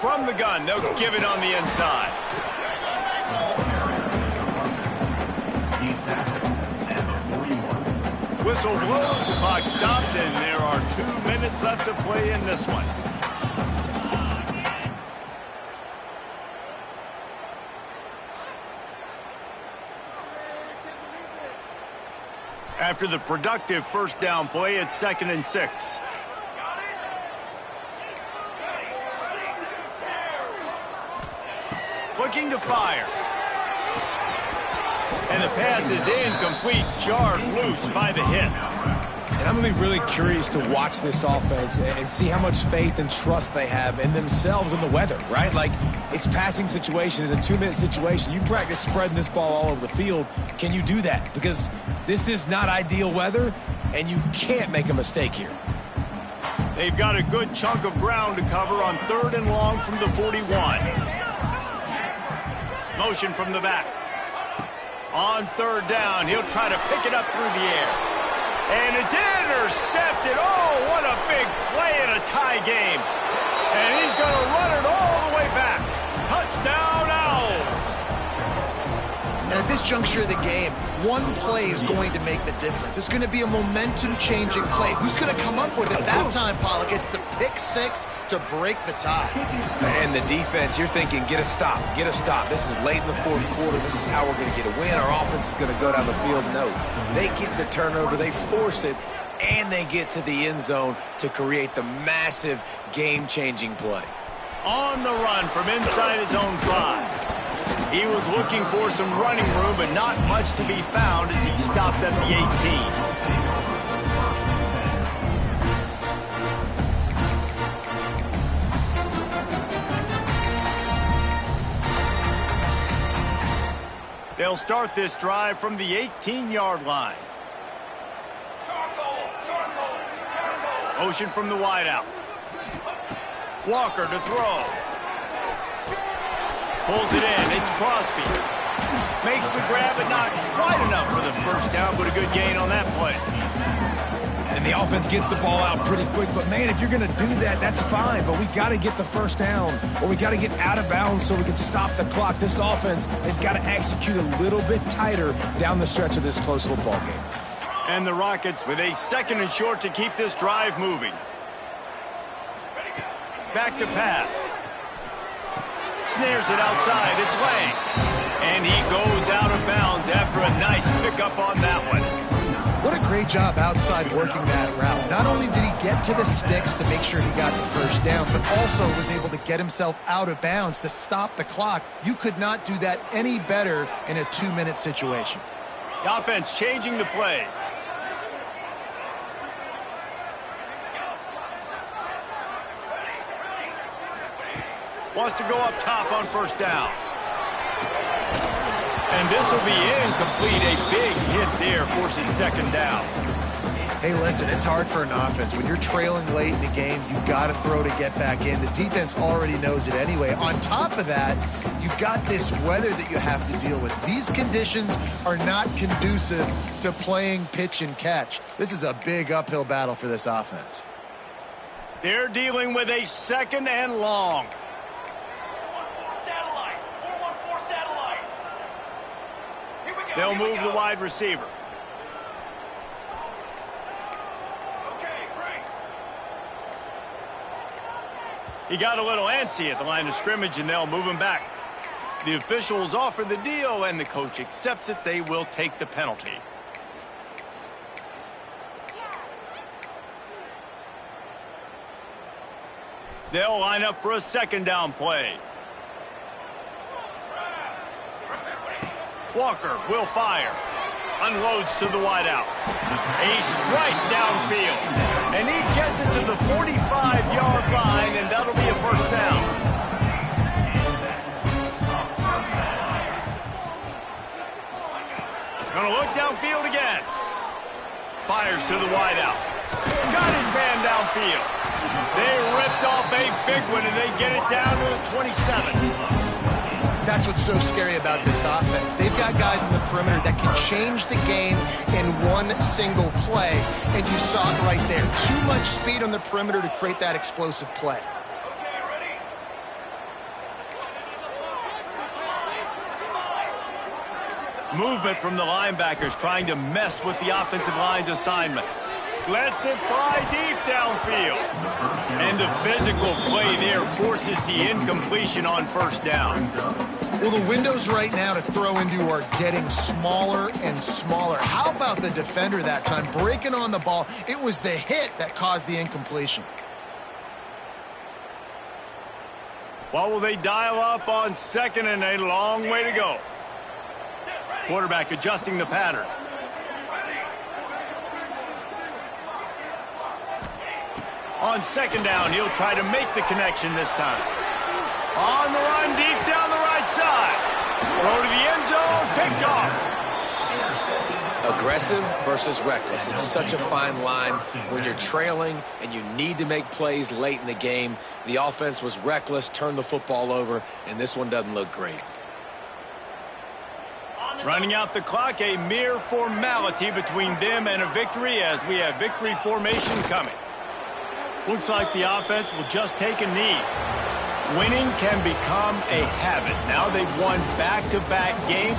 From the gun, they'll give it on the inside. Whistle blows, clock stopped, and there are 2 minutes left to play in this one. After the productive first down play, it's 2nd and 6. Looking to fire. And the pass is incomplete, jarred loose by the hit. And I'm going to be really curious to watch this offense and see how much faith and trust they have in themselves and the weather, right? Like, it's passing situation. It's a 2-minute situation. You practice spreading this ball all over the field. Can you do that? Because this is not ideal weather, and you can't make a mistake here. They've got a good chunk of ground to cover on 3rd and long from the 41. Motion from the back. On 3rd down, he'll try to pick it up through the air. And it's intercepted. Oh, what a big play in a tie game. And he's going to run it all the way back. Touchdown, Owls. And at this juncture of the game, one play is going to make the difference. It's going to be a momentum-changing play. Who's going to come up with it that time, Pollock? It's the pick 6 to break the tie. And the defense, you're thinking, get a stop, get a stop. This is late in the 4th quarter. This is how we're going to get a win. Our offense is going to go down the field. No, they get the turnover, they force it, and they get to the end zone to create the massive game-changing play. On the run from inside his own 5. He was looking for some running room, but not much to be found as he stopped at the 18. They'll start this drive from the 18-yard line. Motion from the wideout. Walker to throw. Pulls it in. It's Crosby. Makes the grab, but not quite enough for the first down, but a good gain on that play. And the offense gets the ball out pretty quick. But, man, if you're going to do that, that's fine. But we got to get the first down, or we got to get out of bounds so we can stop the clock. This offense, they've got to execute a little bit tighter down the stretch of this close football game. And the Rockets with a 2nd and short to keep this drive moving. Back to pass. Snares it outside. It's Lang. And he goes out of bounds after a nice pickup on that one. What a great job outside working that route. Not only did he get to the sticks to make sure he got the first down, but also was able to get himself out of bounds to stop the clock. You could not do that any better in a 2-minute situation. The offense changing the play. Wants to go up top on first down. And this will be incomplete. A big hit there forces 2nd down. Hey, listen, it's hard for an offense. When you're trailing late in the game, you've got to throw to get back in. The defense already knows it anyway. On top of that, you've got this weather that you have to deal with. These conditions are not conducive to playing pitch and catch. This is a big uphill battle for this offense. They're dealing with a 2nd and long. They'll move the wide receiver. He got a little antsy at the line of scrimmage, and they'll move him back. The officials offer the deal, and the coach accepts it. They will take the penalty. They'll line up for a 2nd down play. Walker will fire. Unloads to the wideout. A strike downfield. And he gets it to the 45-yard line, and that'll be a first down. Gonna look downfield again. Fires to the wideout. Got his man downfield. They ripped off a big one, and they get it down to the 27. That's what's so scary about this offense. They've got guys in the perimeter that can change the game in one single play, and you saw it right there. Too much speed on the perimeter to create that explosive play. Movement from the linebackers trying to mess with the offensive line's assignments. Lets it fly deep downfield. And the physical play there forces the incompletion on first down. Well, the windows right now to throw into are getting smaller and smaller. How about the defender that time breaking on the ball? It was the hit that caused the incompletion. What will they dial up on 2nd and a long way to go? Quarterback adjusting the pattern. On 2nd down, he'll try to make the connection this time. On the run, deep down the right side. Throw to the end zone, picked off. Aggressive versus reckless. It's such a fine line when you're trailing and you need to make plays late in the game. The offense was reckless, turned the football over, and this one doesn't look great. Running out the clock, a mere formality between them and a victory as we have victory formation coming. Looks like the offense will just take a knee. Winning can become a habit. Now they've won back-to-back games.